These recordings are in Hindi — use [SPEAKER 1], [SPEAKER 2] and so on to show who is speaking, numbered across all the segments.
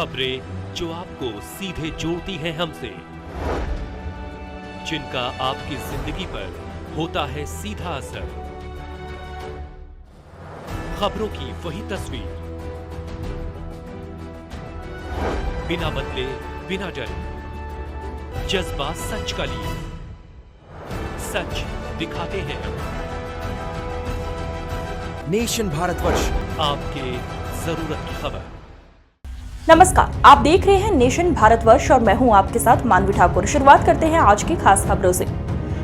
[SPEAKER 1] खबरें जो आपको सीधे जोड़ती हैं हमसे, जिनका आपकी जिंदगी पर होता है सीधा असर। खबरों की वही तस्वीर, बिना बदले बिना डरे, जज्बा सच का लिए, सच दिखाते हैं हम।
[SPEAKER 2] नेशन भारतवर्ष,
[SPEAKER 1] आपके जरूरत की खबर।
[SPEAKER 3] नमस्कार, आप देख रहे हैं नेशन भारतवर्ष और मैं हूं आपके साथ मानवी ठाकुर। शुरुआत करते हैं आज की खास खबरों से।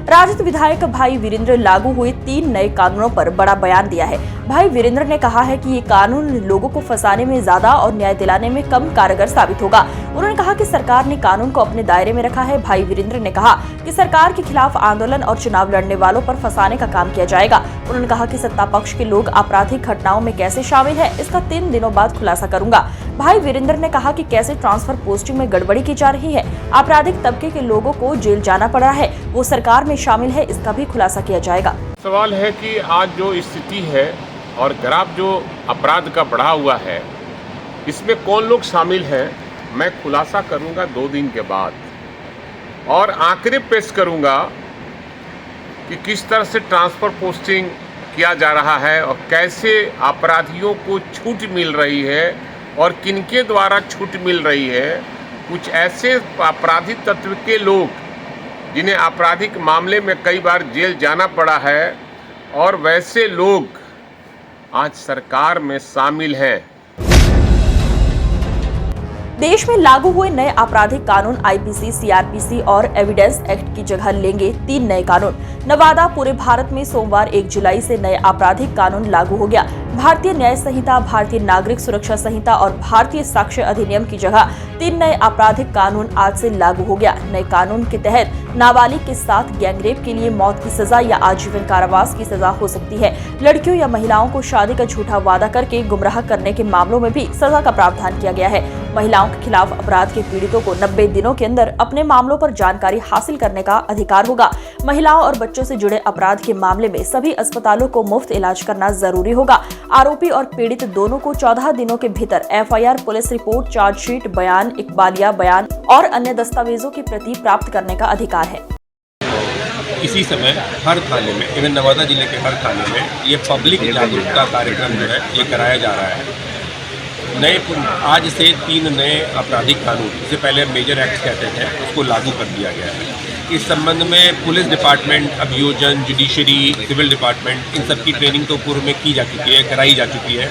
[SPEAKER 3] राजद विधायक भाई वीरेंद्र लागू हुए 3 नए कानूनों पर बड़ा बयान दिया है। भाई वीरेंद्र ने कहा है कि ये कानून लोगों को फंसाने में ज्यादा और न्याय दिलाने में कम कारगर साबित होगा। उन्होंने कहा कि सरकार ने कानून को अपने दायरे में रखा है। भाई वीरेंद्र ने कहा कि सरकार के खिलाफ आंदोलन और चुनाव लड़ने वालों पर फंसाने का काम किया जाएगा। उन्होंने कहा कि सत्ता पक्ष के लोग आपराधिक घटनाओं में कैसे शामिल है, इसका 3 दिनों बाद खुलासा करूंगा। भाई वीरेंद्र ने कहा कि कैसे ट्रांसफर पोस्टिंग में गड़बड़ी की जा रही है, आपराधिक तबके के लोगों को जेल जाना पड़ रहा है, वो सरकार में शामिल है, इसका भी खुलासा किया जाएगा।
[SPEAKER 4] सवाल है कि आज जो स्थिति है और ग्राफ जो अपराध का बढ़ा हुआ है, इसमें कौन लोग शामिल हैं, मैं खुलासा करूंगा 2 दिन के बाद और आंकड़े पेश करूंगा कि किस तरह से ट्रांसफर पोस्टिंग किया जा रहा है और कैसे अपराधियों को छूट मिल रही है और किनके द्वारा छूट मिल रही है। कुछ ऐसे आपराधिक तत्व के लोग जिन्हें आपराधिक मामले में कई बार जेल जाना पड़ा है और वैसे लोग आज सरकार में शामिल हैं।
[SPEAKER 3] देश में लागू हुए नए आपराधिक कानून आईपीसी, सीआरपीसी और एविडेंस एक्ट की जगह लेंगे 3 नए कानून। नवादा पूरे भारत में सोमवार 1 जुलाई से नए आपराधिक कानून लागू हो गया। भारतीय न्याय संहिता, भारतीय नागरिक सुरक्षा संहिता और भारतीय साक्ष्य अधिनियम की जगह 3 नए आपराधिक कानून आज से लागू हो गया। नए कानून के तहत नाबालिग के साथ गैंगरेप के लिए मौत की सजा या आजीवन कारावास की सजा हो सकती है। लड़कियों या महिलाओं को शादी का झूठा वादा करके गुमराह करने के मामलों में भी सजा का प्रावधान किया गया है। महिलाओं के खिलाफ अपराध के पीड़ितों को 90 दिनों के अंदर अपने मामलों पर जानकारी हासिल करने का अधिकार होगा। महिलाओं और बच्चों से जुड़े अपराध के मामले में सभी अस्पतालों को मुफ्त इलाज करना जरूरी होगा। आरोपी और पीड़ित दोनों को 14 दिनों के भीतर एफआईआर, पुलिस रिपोर्ट, चार्जशीट, बयान, इकबालिया बयान और अन्य दस्तावेजों की प्रति प्राप्त करने का अधिकार है।
[SPEAKER 5] इसी समय हर थाने में, इवन नवादा जिले के हर थाने में ये पब्लिक जागरूकता कार्यक्रम जो है ये कराया जा रहा है। आज से 3 नए आपराधिक कानून, जिसे पहले मेजर एक्ट कहते थे, उसको लागू कर दिया गया है। इस संबंध में पुलिस डिपार्टमेंट, अभियोजन, जुडिशरी, सिविल डिपार्टमेंट, इन सब की ट्रेनिंग तो पूर्व में की जा चुकी है, कराई जा चुकी है।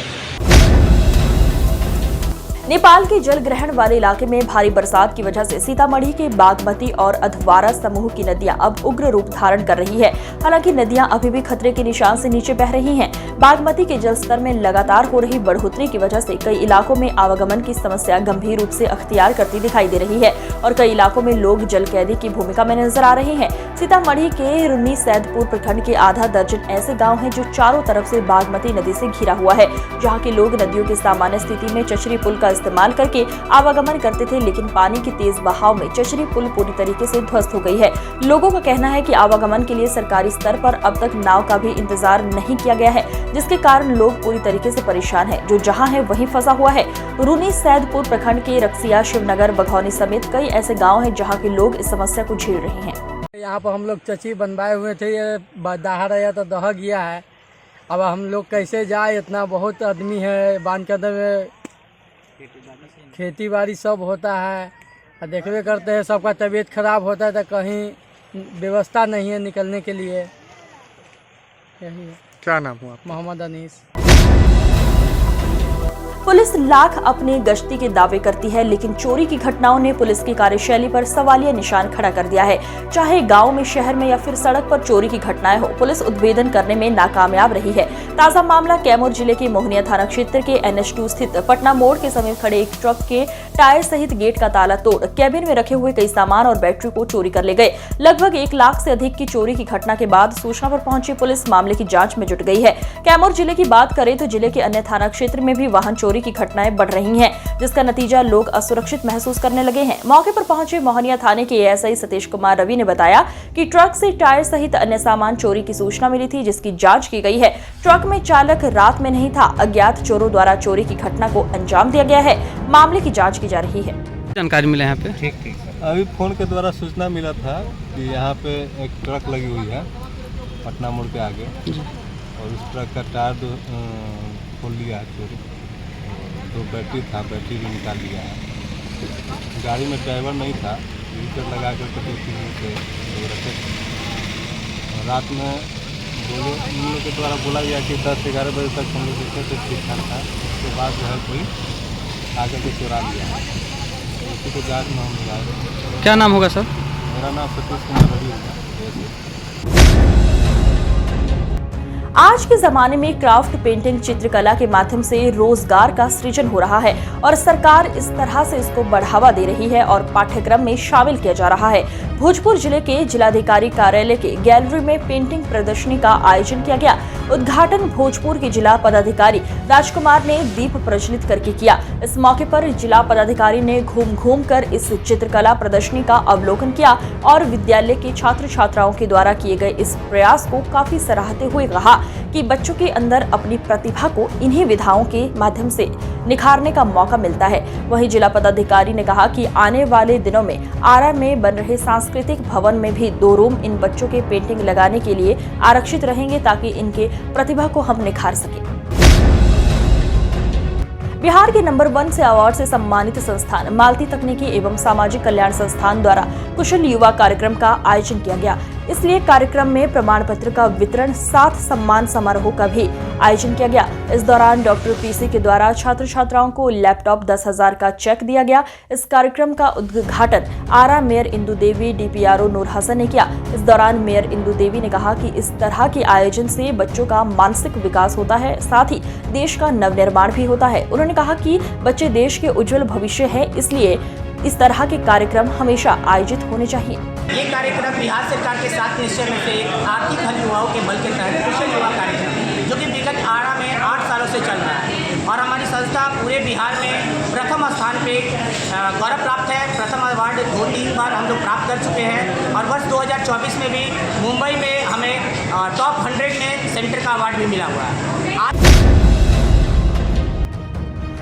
[SPEAKER 3] नेपाल के जल ग्रहण वाले इलाके में भारी बरसात की वजह से सीतामढ़ी के बागमती और अधवारा समूह की नदियां अब उग्र रूप धारण कर रही है। हालांकि नदियां अभी भी खतरे के निशान से नीचे बह रही हैं। बागमती के जलस्तर में लगातार हो रही बढ़ोतरी की वजह से कई इलाकों में आवागमन की समस्या गंभीर रूप से अख्तियार करती दिखाई दे रही है और कई इलाकों में लोग जल कैदी की भूमिका में नजर आ रहे हैं। सीतामढ़ी के रुन्नी सैदपुर प्रखंड के आधा दर्जन ऐसे गाँव हैं जो चारों तरफ से बागमती नदी से घिरा हुआ है, जहाँ के लोग नदियों की सामान्य स्थिति में चचरी पुल का इस्तेमाल करके आवागमन करते थे, लेकिन पानी के तेज बहाव में चचरी पुल पूरी तरीके से ध्वस्त हो गई है। लोगों का कहना है कि आवागमन के लिए सरकारी स्तर पर अब तक नाव का भी इंतजार नहीं किया गया है, जिसके कारण लोग पूरी तरीके से परेशान हैं। जो जहां है वहीं फंसा हुआ है। रूनी सैदपुर प्रखंड के रक्सिया, शिवनगर, बघौनी समेत कई ऐसे गाँव हैं जहाँ के लोग इस समस्या को झेल रहे हैं।
[SPEAKER 6] यहाँ पर हम लोग चची बनवाए हुए थे, ये दहा रहा तो दह गया है। अब हम लोग कैसे जाए, इतना बहुत आदमी है। बांध के अंदर खेती बाड़ी सब होता है और देखबे करते हैं, सबका तबीयत खराब होता है तो कहीं व्यवस्था नहीं है निकलने के लिए। यही है।
[SPEAKER 7] क्या नाम हुआ?
[SPEAKER 6] मोहम्मद अनीस।
[SPEAKER 3] पुलिस लाख अपनी गश्ती के दावे करती है, लेकिन चोरी की घटनाओं ने पुलिस की कार्यशैली पर सवालिया निशान खड़ा कर दिया है। चाहे गांव में, शहर में या फिर सड़क पर चोरी की घटनाएं हो, पुलिस उद्भेदन करने में नाकामयाब रही है। ताजा मामला कैमूर जिले के मोहनिया थाना क्षेत्र के NH2 स्थित पटना मोड़ के समीप खड़े एक ट्रक के टायर सहित गेट का ताला तोड़ कैबिन में रखे हुए कई सामान और बैटरी को चोरी कर ले गए। लगभग 1 लाख से अधिक की चोरी की घटना के बाद सूचना पर पहुंची पुलिस मामले की जाँच में जुट गई है। कैमूर जिले की बात करें तो जिले के अन्य थाना क्षेत्र में भी वाहन चोरी की घटनाएं बढ़ रही हैं, जिसका नतीजा लोग असुरक्षित महसूस करने लगे हैं। मौके पर पहुंचे मोहनिया थाने के एएसआई सतीश कुमार रवि ने बताया कि ट्रक से टायर सहित अन्य सामान चोरी की सूचना मिली थी, जिसकी जांच की गई है। ट्रक में चालक रात में नहीं था। अज्ञात चोरों द्वारा चोरी की घटना को अंजाम दिया गया है। मामले की जाँच की जा रही है।
[SPEAKER 7] जानकारी मिला यहाँ पे?
[SPEAKER 8] ठीक अभी फ़ोन के द्वारा सूचना मिला था कि यहाँ पे एक ट्रक लगी हुई है पटना मोड़ के आगे, और उस ट्रक का टायर खोल लिया है चोरी। दो बैटरी था, बैटरी भी निकाल लिया है। गाड़ी में ड्राइवर नहीं था, लीटर लगा कर के 2-3 से रखे थे। रात में बोले उन लोग के द्वारा बोला गया कि 10-11 बजे तक हम लोग देखे थे, ठीक ठाक था। उसके बाद जो है कोई आगे के चुरा लिया है। इसी को जाँच में हम लगाए।
[SPEAKER 7] क्या नाम होगा सर?
[SPEAKER 8] मेरा नाम सतीश कुमार रवि है।
[SPEAKER 3] आज के जमाने में क्राफ्ट पेंटिंग चित्रकला के माध्यम से रोजगार का सृजन हो रहा है और सरकार इस तरह से इसको बढ़ावा दे रही है और पाठ्यक्रम में शामिल किया जा रहा है। भोजपुर जिले के जिलाधिकारी कार्यालय के गैलरी में पेंटिंग प्रदर्शनी का आयोजन किया गया। उद्घाटन भोजपुर के जिला पदाधिकारी राजकुमार ने दीप प्रज्वलित करके किया। इस मौके पर जिला पदाधिकारी ने घूम घूम कर इस चित्रकला प्रदर्शनी का अवलोकन किया और विद्यालय के छात्र छात्राओं के द्वारा किए गए इस प्रयास को काफी सराहते हुए कहा कि बच्चों के अंदर अपनी प्रतिभा को इन्हीं विधाओं के माध्यम से निखारने का मौका मिलता है। वहीं जिला पदाधिकारी ने कहा कि आने वाले दिनों में आरा में बन रहे सांस्कृतिक भवन में भी 2 रूम इन बच्चों के पेंटिंग लगाने के लिए आरक्षित रहेंगे, ताकि इनके प्रतिभा को हम निखार सकें। बिहार के नंबर 1 से अवार्ड से सम्मानित संस्थान मालती तकनीकी एवं सामाजिक कल्याण संस्थान द्वारा कुशल युवा कार्यक्रम का आयोजन किया गया। इसलिए कार्यक्रम में प्रमाण पत्र का वितरण, साथ सम्मान समारोह का भी आयोजन किया गया। इस दौरान डॉक्टर पीसी के द्वारा छात्र छात्राओं को लैपटॉप 10,000 का चेक दिया गया। इस कार्यक्रम का उद्घाटन आरा मेयर इंदु देवी, डीपीआरओ नूर हसन ने किया। इस दौरान मेयर इंदु देवी ने कहा कि इस तरह के आयोजन से बच्चों का मानसिक विकास होता है, साथ ही देश का नवनिर्माण भी होता है। उन्होंने कहा कि बच्चे देश के उज्जवल भविष्य है, इसलिए इस तरह के कार्यक्रम हमेशा आयोजित होने चाहिए।
[SPEAKER 9] ये कार्यक्रम बिहार सरकार के 7 निश्चय में से एक आर्थिक हल युवाओं के बल के तहत कुशल युवा कार्यक्रम, जो कि विगत आरा में 8 सालों से चल रहा है और हमारी संस्था पूरे बिहार में प्रथम स्थान पे गौरव प्राप्त है। प्रथम अवार्ड 2-3 बार हम लोग प्राप्त कर चुके हैं और वर्ष 2024 में भी मुंबई में हमें टॉप 100 में सेंटर का अवार्ड भी मिला हुआ है।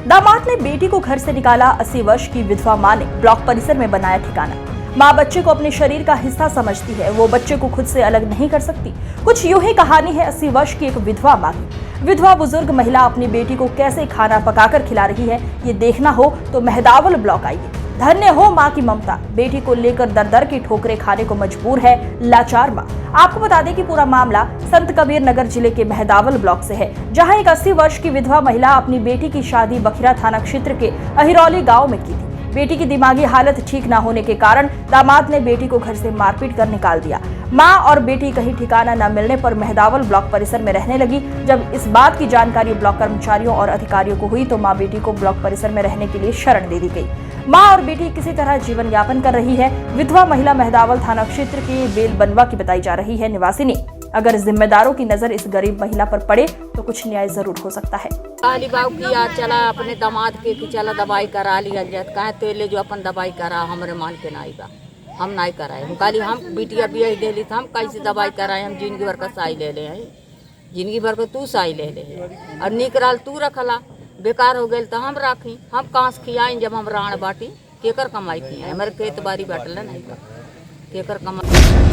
[SPEAKER 3] दामाद ने बेटी को घर से निकाला। 80 वर्ष की विधवा मां ने ब्लॉक परिसर में बनाया ठिकाना। मां बच्चे को अपने शरीर का हिस्सा समझती है, वो बच्चे को खुद से अलग नहीं कर सकती। कुछ यूं ही कहानी है 80 वर्ष की एक विधवा मां की। विधवा बुजुर्ग महिला अपनी बेटी को कैसे खाना पकाकर खिला रही है, ये देखना हो तो मेहदावल ब्लॉक आइए। धन्य हो मां की ममता, बेटी को लेकर दर दर की ठोकरें खाने को मजबूर है लाचार मां। आपको बता दें कि पूरा मामला संत कबीर नगर जिले के मेहदावल ब्लॉक से है, जहां एक 80 वर्ष की विधवा महिला अपनी बेटी की शादी बखिरा थाना क्षेत्र के अहिरौली गांव में की थी। बेटी की दिमागी हालत ठीक न होने के कारण दामाद ने बेटी को घर से मारपीट कर निकाल दिया। मां और बेटी कहीं ठिकाना न मिलने पर मेहदावल ब्लॉक परिसर में रहने लगी। जब इस बात की जानकारी ब्लॉक कर्मचारियों और अधिकारियों को हुई तो मां बेटी को ब्लॉक परिसर में रहने के लिए शरण दे दी गई। मां और बेटी किसी तरह जीवन यापन कर रही है। विधवा महिला मेहदावल थाना क्षेत्र के बेलबनवा की बताई जा रही है निवासिनी। अगर जिम्मेदारों की नजर इस गरीब महिला पर पड़े तो कुछ न्याय जरूर हो सकता है।
[SPEAKER 10] बाबू की याद चला अपने दामाद के कि चला दवाई करा लिया जाए, कहे तेले जो अपन दवाई करा हमरे मान के नाई बा, हम नहीं कराए। हम काली हम बिटिया बिया दे ली, हम कैसे दवाई कराए, हम जिंदगी भर का साई ले ले हैं, जिंदगी भर का तू साई ले ले और निकराल तू रखला, बेकार हो गए तो हम राखी, हम कहाँ से खियाई जब हम राण बाटी, केकर कमाई की है, हमारे खेत बाड़ी बाटल नहीं का केकर कमाई।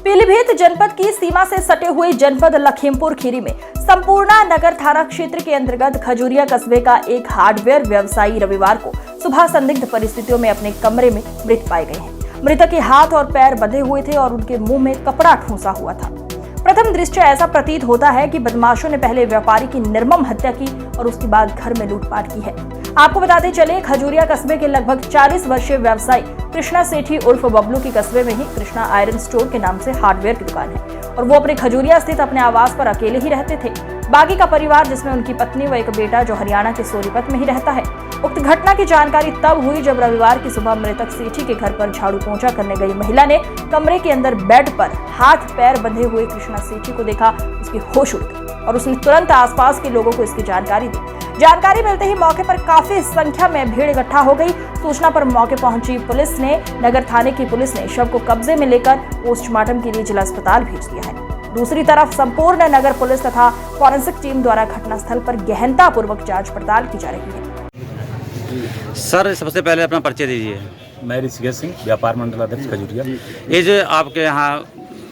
[SPEAKER 3] पीलीभीत जनपद की सीमा से सटे हुए जनपद लखीमपुर खीरी में संपूर्णा नगर थाना क्षेत्र के अंतर्गत खजूरिया कस्बे का एक हार्डवेयर व्यवसायी रविवार को सुबह संदिग्ध परिस्थितियों में अपने कमरे में मृत पाए गए हैं। मृतक के हाथ और पैर बंधे हुए थे और उनके मुंह में कपड़ा ठूंसा हुआ था। प्रथम दृष्टया ऐसा प्रतीत होता है कि बदमाशों ने पहले व्यापारी की निर्मम हत्या की और उसके बाद घर में लूटपाट की है। आपको बताते चले, खजूरिया कस्बे के लगभग 40 वर्षीय व्यवसायी कृष्णा सेठी उर्फ बबलू की कस्बे में ही कृष्णा आयरन स्टोर के नाम से हार्डवेयर की दुकान है और वो अपने खजूरिया स्थित अपने आवास पर अकेले ही रहते थे। बाकी का परिवार, जिसमें उनकी पत्नी व एक बेटा जो हरियाणा के सोनीपत में ही रहता है। उक्त घटना की जानकारी तब हुई जब रविवार की सुबह मृतक सेठी के घर पर झाड़ू पोंछा करने गई महिला ने कमरे के अंदर बेड पर हाथ पैर बंधे हुए कृष्णा सेठी को देखा। उसके होश उड़ गए और उसने तुरंत आसपास के लोगों को इसकी जानकारी दी। जानकारी मिलते ही मौके पर काफी संख्या में भीड़ इकट्ठा हो गई। सूचना पर मौके पहुंची पुलिस ने नगर थाने की पुलिस ने शव को कब्जे में लेकर पोस्टमार्टम के लिए जिला अस्पताल भेज दिया है। दूसरी तरफ संपूर्ण नगर पुलिस तथा फॉरेंसिक टीम द्वारा घटनास्थल पर गहनतापूर्वक जांच पड़ताल की जा रही है।
[SPEAKER 7] सर, सबसे पहले अपना परिचय दीजिए।
[SPEAKER 11] मैं ऋषिकेश सिंह, व्यापार मंडल अध्यक्ष खजूरिया।
[SPEAKER 7] ये जो आपके यहाँ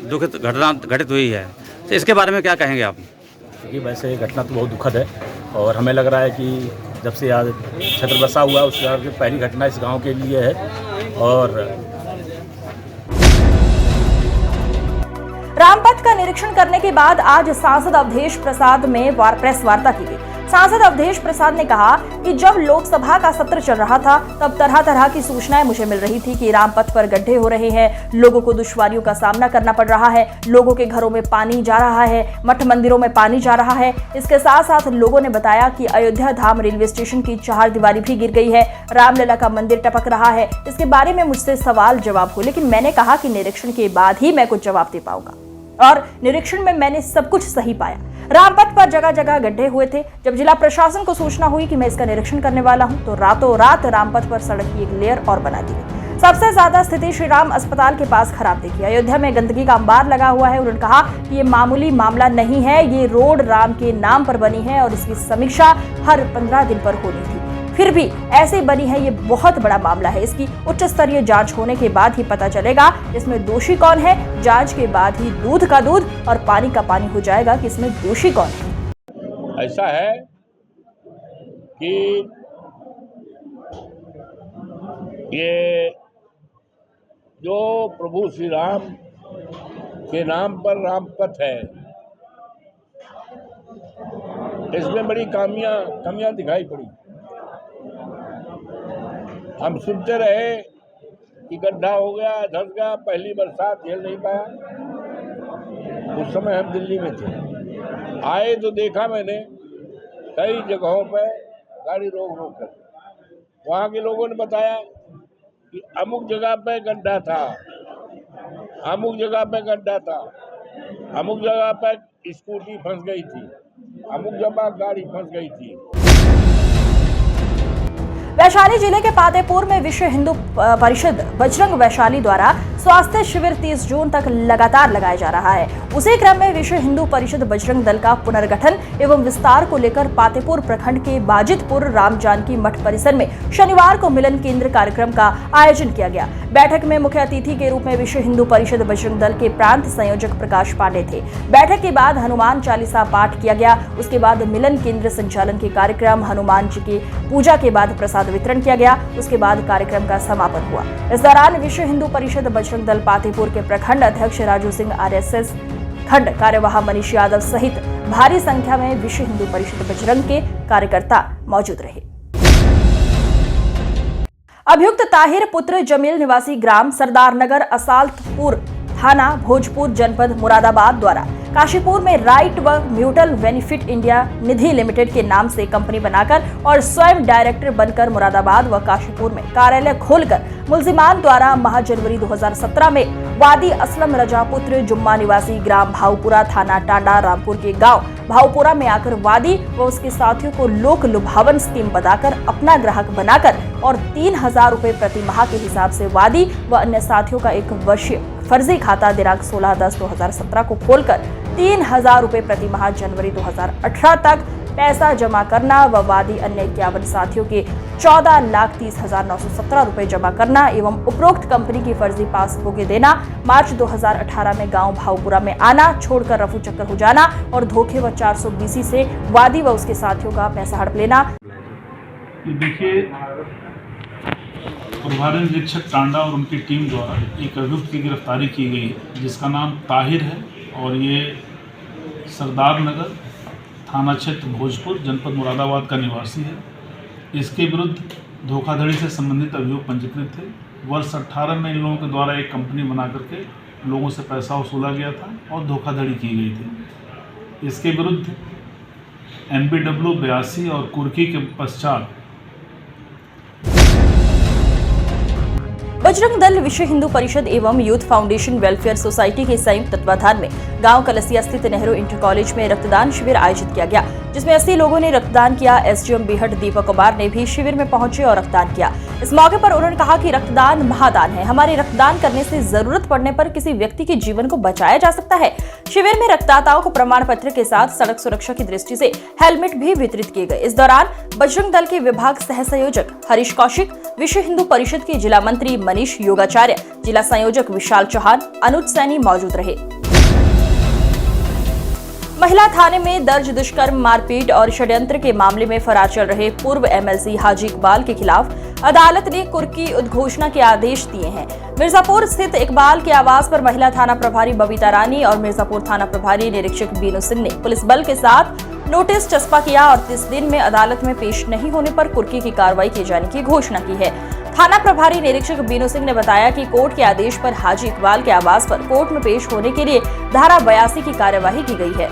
[SPEAKER 7] दुखद घटना घटित हुई है, तो इसके बारे में क्या कहेंगे आप?
[SPEAKER 11] क्योंकि वैसे घटना तो बहुत दुखद है और हमें लग रहा है कि जब से आज क्षेत्र बसा हुआ है उसके बाद पहली घटना इस गांव के लिए है। और
[SPEAKER 3] रामपथ का निरीक्षण करने के बाद आज सांसद अवधेश प्रसाद में प्रेस वार्ता की गई। सांसद अवधेश प्रसाद ने कहा कि जब लोकसभा का सत्र चल रहा था तब तरह तरह की सूचनाएं मुझे मिल रही थी कि रामपथ पर गड्ढे हो रहे हैं, लोगों को दुश्वारियों का सामना करना पड़ रहा है, लोगों के घरों में पानी जा रहा है, मठ मंदिरों में पानी जा रहा है। इसके साथ साथ लोगों ने बताया कि अयोध्या धाम रेलवे स्टेशन की चारदीवारी भी गिर गई है, रामलला का मंदिर टपक रहा है। इसके बारे में मुझसे सवाल जवाब हो, लेकिन मैंने कहा कि निरीक्षण के बाद ही मैं कुछ जवाब दे पाऊंगा और निरीक्षण में मैंने सब कुछ सही पाया। रामपथ पर जगह जगह गड्ढे हुए थे। जब जिला प्रशासन को सूचना हुई कि मैं इसका निरीक्षण करने वाला हूं तो रातों रात रामपथ पर सड़क की एक लेयर और बना दी गई। सबसे ज्यादा स्थिति श्री राम अस्पताल के पास खराब देखी। अयोध्या में गंदगी का अंबार लगा हुआ है। उन्होंने कहा कि ये मामूली मामला नहीं है, ये रोड राम के नाम पर बनी है और इसकी समीक्षा हर 15 दिन पर होनी थी, फिर भी ऐसे बनी है। ये बहुत बड़ा मामला है, इसकी उच्च स्तरीय जांच होने के बाद ही पता चलेगा इसमें दोषी कौन है। जांच के बाद ही दूध का दूध और पानी का पानी हो जाएगा कि इसमें दोषी कौन है।
[SPEAKER 4] ऐसा है कि ये जो प्रभु श्री राम के नाम पर रामपथ है, इसमें बड़ी कमियां दिखाई पड़ी। हम सुनते रहे कि गड्ढा हो गया, धंस गया, पहली बरसात झेल नहीं पाया। उस समय हम दिल्ली में थे, आए तो देखा मैंने कई जगहों पर गाड़ी रोक कर। वहाँ के लोगों ने बताया कि अमुक जगह पे गड्ढा था, अमुक जगह पे गड्ढा था, अमुक जगह पर स्कूटी फंस गई थी, अमुक जगह गाड़ी फंस गई थी।
[SPEAKER 3] वैशाली जिले के पातेपुर में विश्व हिंदू परिषद बजरंग वैशाली द्वारा स्वास्थ्य शिविर 30 जून तक लगातार लगाया जा रहा है। उसी क्रम में विश्व हिंदू परिषद बजरंग दल का पुनर्गठन एवं विस्तार को लेकर पातेपुर प्रखंड के बाजितपुर राम जानकी मठ परिसर में शनिवार को मिलन केंद्र कार्यक्रम का आयोजन किया गया। बैठक में मुख्य अतिथि के रूप में विश्व हिंदू परिषद बजरंग दल के प्रांत संयोजक प्रकाश पांडे थे। बैठक के बाद हनुमान चालीसा पाठ किया गया। उसके बाद मिलन केंद्र संचालन के कार्यक्रम, हनुमान जी की पूजा के बाद प्रसाद वितरण किया गया। उसके बाद कार्यक्रम का समापन हुआ। इस दौरान विश्व हिंदू परिषद बजरंग दल पातेपुर के प्रखंड अध्यक्ष राजू सिंह, आरएसएस खंड कार्यवाह मनीष यादव सहित भारी संख्या में विश्व हिंदू परिषद बजरंग के कार्यकर्ता मौजूद रहे। अभियुक्त ताहिर पुत्र जमील निवासी ग्राम सरदारनगर, असालतपुर थाना, भोजपुर जनपद, मुरादाबाद द्वारा काशीपुर में राइट व म्यूचुअल बेनिफिट इंडिया निधि लिमिटेड के नाम से कंपनी बनाकर और स्वयं डायरेक्टर बनकर मुरादाबाद व काशीपुर में कार्यालय खोलकर मुलजिमान द्वारा माह जनवरी 2017 में वादी असलम रजा पुत्र जुम्मा निवासी ग्राम भावपुरा, थाना टांडा, रामपुर के गांव भावपुरा में आकर वादी व उसके साथियों को लोक लुभावन स्कीम बताकर अपना ग्राहक बनाकर और 3,000 रुपए प्रति माह के हिसाब से वादी व अन्य साथियों का 1 वर्षीय फर्जी खाता दिनांक 16/10/2017 को खोलकर 3,000 रुपए प्रति माह जनवरी 2018 तक पैसा जमा करना व वादी अन्य 51 साथियों के 14,30,917 रुपए जमा करना एवं उपरोक्त कंपनी की फर्जी पासबुकें देना, मार्च 2018 में गांव भावपुरा में आना, छोड़कर रफू चक्कर हो जाना और धोखे व 420 से वादी व उसके साथियों का पैसा हड़प लेना।
[SPEAKER 12] देखिए, प्रभारी निरीक्षक टांडा और उनकी टीम द्वारा एक अभियुक्त की गिरफ्तारी की गई है जिसका नाम ताहिर है और ये सरदारनगर थाना क्षेत्र भोजपुर जनपद मुरादाबाद का निवासी है। इसके विरुद्ध धोखाधड़ी से संबंधित अभियोग पंजीकृत थे। वर्ष 18 में इन लोगों के द्वारा एक कंपनी बना करके लोगों से पैसा वसूला गया था और धोखाधड़ी की गई थी। इसके विरुद्ध NBW 82 और कुर्की के पश्चात
[SPEAKER 3] बजरंग दल, विश्व हिंदू परिषद एवं यूथ फाउंडेशन वेलफेयर सोसाइटी के संयुक्त तत्वाधान में गांव कलसिया स्थित नेहरू इंटर कॉलेज में रक्तदान शिविर आयोजित किया गया, जिसमें 80 लोगों ने रक्तदान किया। एसडीएम बीहट दीपक कुमार ने भी शिविर में पहुंचे और रक्तदान किया। इस मौके पर उन्होंने कहा कि रक्तदान महादान है। हमारे रक्तदान करने से जरूरत पड़ने पर किसी व्यक्ति के जीवन को बचाया जा सकता है। शिविर में रक्तदाताओं को प्रमाण पत्र के साथ सड़क सुरक्षा की दृष्टि से हेलमेट भी वितरित किए गए। इस दौरान बजरंग दल के विभाग सह संयोजक हरीश कौशिक, विश्व हिंदू परिषद के जिला मंत्री मनीष योगाचार्य, जिला संयोजक विशाल चौहान, अनुज सैनी मौजूद रहे। महिला थाने में दर्ज दुष्कर्म, मारपीट और षड्यंत्र के मामले में फरार चल रहे पूर्व एमएलसी हाजी इकबाल के खिलाफ अदालत ने कुर्की उद्घोषणा के आदेश दिए हैं। मिर्जापुर स्थित इकबाल के आवास पर महिला थाना प्रभारी बबीता रानी और मिर्जापुर थाना प्रभारी निरीक्षक बीनू सिंह ने पुलिस बल के साथ नोटिस चस्पा किया और 30 दिन में अदालत में पेश नहीं होने पर कुर्की की कार्रवाई किए जाने की घोषणा की है। थाना प्रभारी निरीक्षक बीनू सिंह ने बताया कि कोर्ट के आदेश पर हाजी इकबाल के आवास पर कोर्ट में पेश होने के लिए धारा 82 की कार्यवाही की गई है।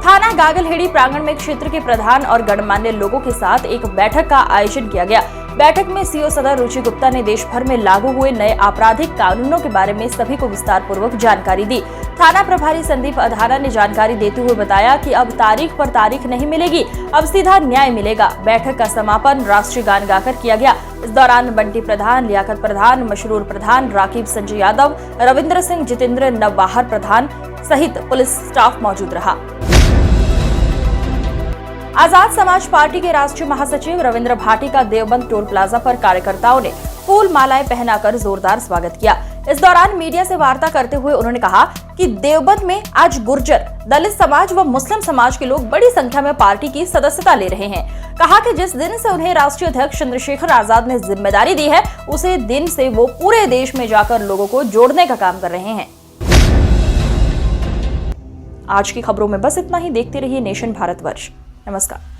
[SPEAKER 3] थाना गागलहेड़ी प्रांगण में क्षेत्र के प्रधान और गणमान्य लोगों के साथ एक बैठक का आयोजन किया गया। बैठक में सीओ सदर रुचि गुप्ता ने देश भर में लागू हुए नए आपराधिक कानूनों के बारे में सभी को विस्तार पूर्वक जानकारी दी। थाना प्रभारी संदीप अधाना ने जानकारी देते हुए बताया कि अब तारीख पर तारीख नहीं मिलेगी, अब सीधा न्याय मिलेगा। बैठक का समापन राष्ट्रीय गान गाकर किया गया। इस दौरान बंटी प्रधान, लियाकत प्रधान, मशरूर प्रधान, राकीब संजय यादव, रविंद्र सिंह, जितेंद्र नवबाहर प्रधान सहित पुलिस स्टाफ मौजूद रहा। आजाद समाज पार्टी के राष्ट्रीय महासचिव रविंद्र भाटी का देवबंद टोल प्लाजा पर कार्यकर्ताओं ने फूल मालाएं पहनाकर जोरदार स्वागत किया। इस दौरान मीडिया से वार्ता करते हुए उन्होंने कहा कि देवबंद में आज गुर्जर, दलित समाज व मुस्लिम समाज के लोग बड़ी संख्या में पार्टी की सदस्यता ले रहे हैं। कहा कि जिस दिन से उन्हें राष्ट्रीय अध्यक्ष चंद्रशेखर आजाद ने जिम्मेदारी दी है, उसे दिन से वो पूरे देश में जाकर लोगों को जोड़ने का काम कर रहे हैं। आज की खबरों में बस इतना ही। देखते रहिए नेशन भारतवर्ष। नमस्कार।